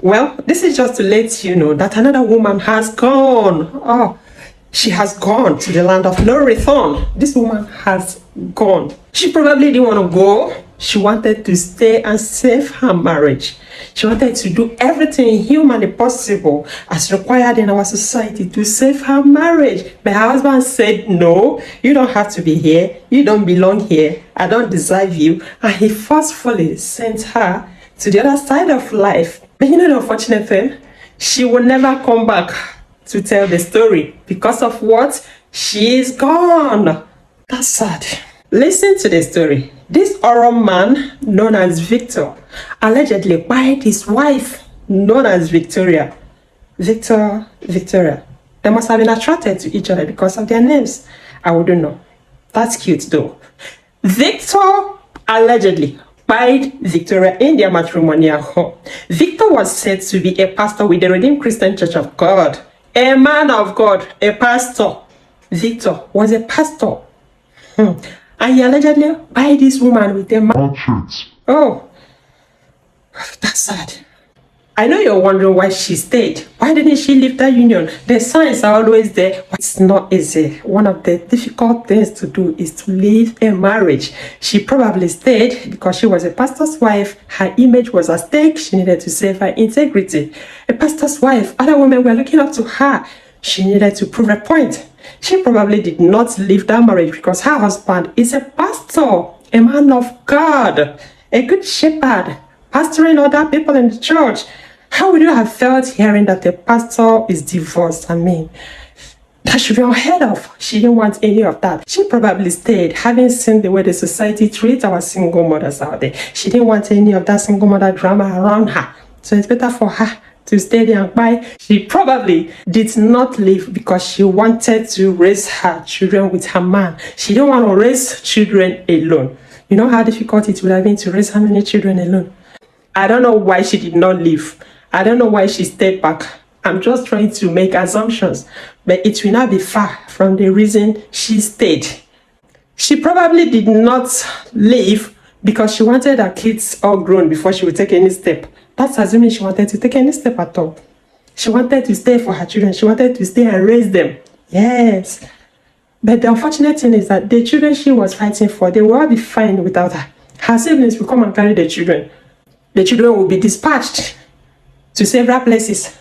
Well, this is just to let you know that another woman has gone. Oh, she has gone to the land of no return. This woman has gone. She probably didn't want to go. She wanted to stay and save her marriage. She wanted to do everything humanly possible as required in our society to save her marriage. But her husband said, no, you don't have to be here. You don't belong here. I don't deserve you. And he forcefully sent her to the other side of life. But you know the unfortunate thing? She will never come back to tell the story. Because of what? She is gone. That's sad. Listen to the story. This oral man, known as Victor, allegedly buried his wife, known as Victoria. Victoria. They must have been attracted to each other because of their names. I wouldn't know. That's cute though. Victor allegedly buried Victoria in their matrimonial home. Victor was said to be a pastor with the Redeemed Christian Church of God. A man of God, a pastor. Victor was a pastor. And he allegedly buried this woman with a mattress. Oh, that's sad. I know you're wondering why she stayed. Why didn't she leave that union? The signs are always there, but it's not easy. One of the difficult things to do is to leave a marriage. She probably stayed because she was a pastor's wife. Her image was at stake. She needed to save her integrity. A pastor's wife, other women were looking up to her. She needed to prove a point. She probably did not leave that marriage because her husband is a pastor, a man of God, a good shepherd, pastoring other people in the church. How would you have felt hearing that the pastor is divorced? I mean, that should be unheard of. She didn't want any of that. She probably stayed, having seen the way the society treats our single mothers out there. She didn't want any of that single mother drama around her. So it's better for her to stay there and buy. She probably did not leave because she wanted to raise her children with her man. She didn't want to raise children alone. You know how difficult it would have been to raise how many children alone? I don't know why she did not leave. I don't know why she stayed back. I'm just trying to make assumptions, but it will not be far from the reason she stayed. She probably did not leave because she wanted her kids all grown before she would take any step. That's assuming she wanted to take any step at all. She wanted to stay for her children. She wanted to stay and raise them. Yes. But the unfortunate thing is that the children she was fighting for, they will all be fine without her. Her siblings will come and carry the children. The children will be dispatched to several places.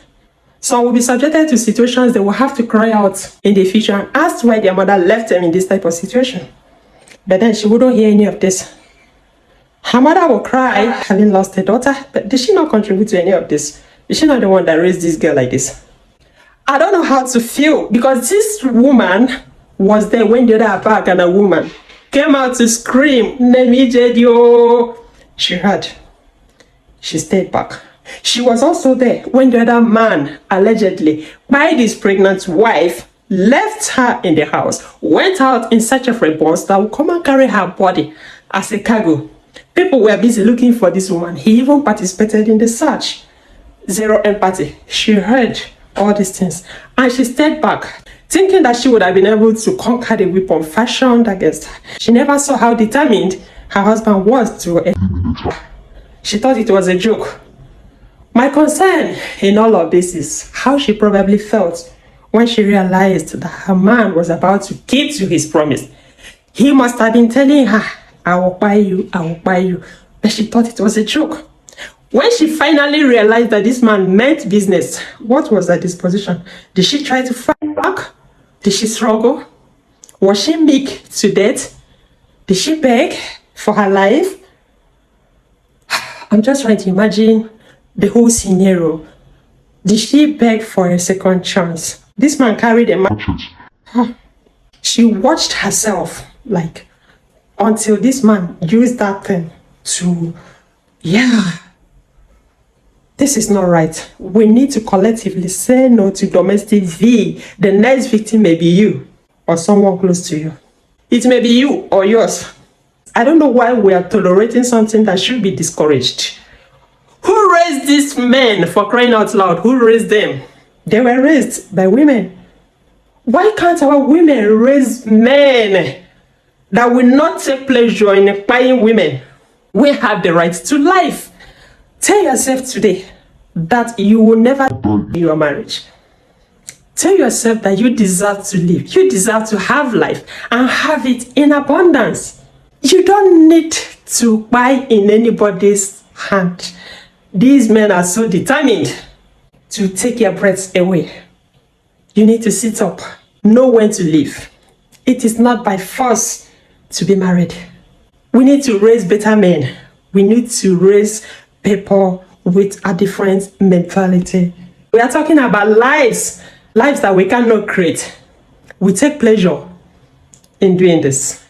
Some will be subjected to situations they will have to cry out in the future and ask why their mother left them in this type of situation. But then she wouldn't hear any of this. Her mother will cry, having lost her daughter, but did she not contribute to any of this? Is she not the one that raised this girl like this? I don't know how to feel because this woman was there when the other back and a woman came out to scream, Nemijedio. She heard. She stayed back. She was also there when the other man, allegedly, by his pregnant wife, left her in the house, went out in search of a bus that would come and carry her body as a cargo. People were busy looking for this woman. He even participated in the search. Zero empathy. She heard all these things and she stayed back, thinking that she would have been able to conquer the weapon fashioned against her. She never saw how determined her husband was to eliminate her. She thought it was a joke. My concern in all of this is how she probably felt when she realized that her man was about to keep to his promise. He must have been telling her, I will buy you, I will buy you. But she thought it was a joke. When she finally realized that this man meant business, what was her disposition? Did she try to fight back? Did she struggle? Was she meek to death? Did she beg for her life? I'm just trying to imagine the whole scenario. Did she beg for a second chance? This man carried a mattress. She watched herself like until this man used that thing to, this is not right. We need to collectively say no to domestic V. The next victim may be you or someone close to you. It may be you or yours. I don't know why we are tolerating something that should be discouraged. Who raised these men, for crying out loud? Who raised them? They were raised by women. Why can't our women raise men that will not take pleasure in buying women? We have the right to life. Tell yourself today that you will never in your marriage. Tell yourself that you deserve to live. You deserve to have life and have it in abundance. You don't need to buy in anybody's hand. These men are so determined to take your breath away. You need to sit up, know when to leave. It is not by force to be married. We need to raise better men. We need to raise people with a different mentality. We are talking about lives that we cannot create. We take pleasure in doing this.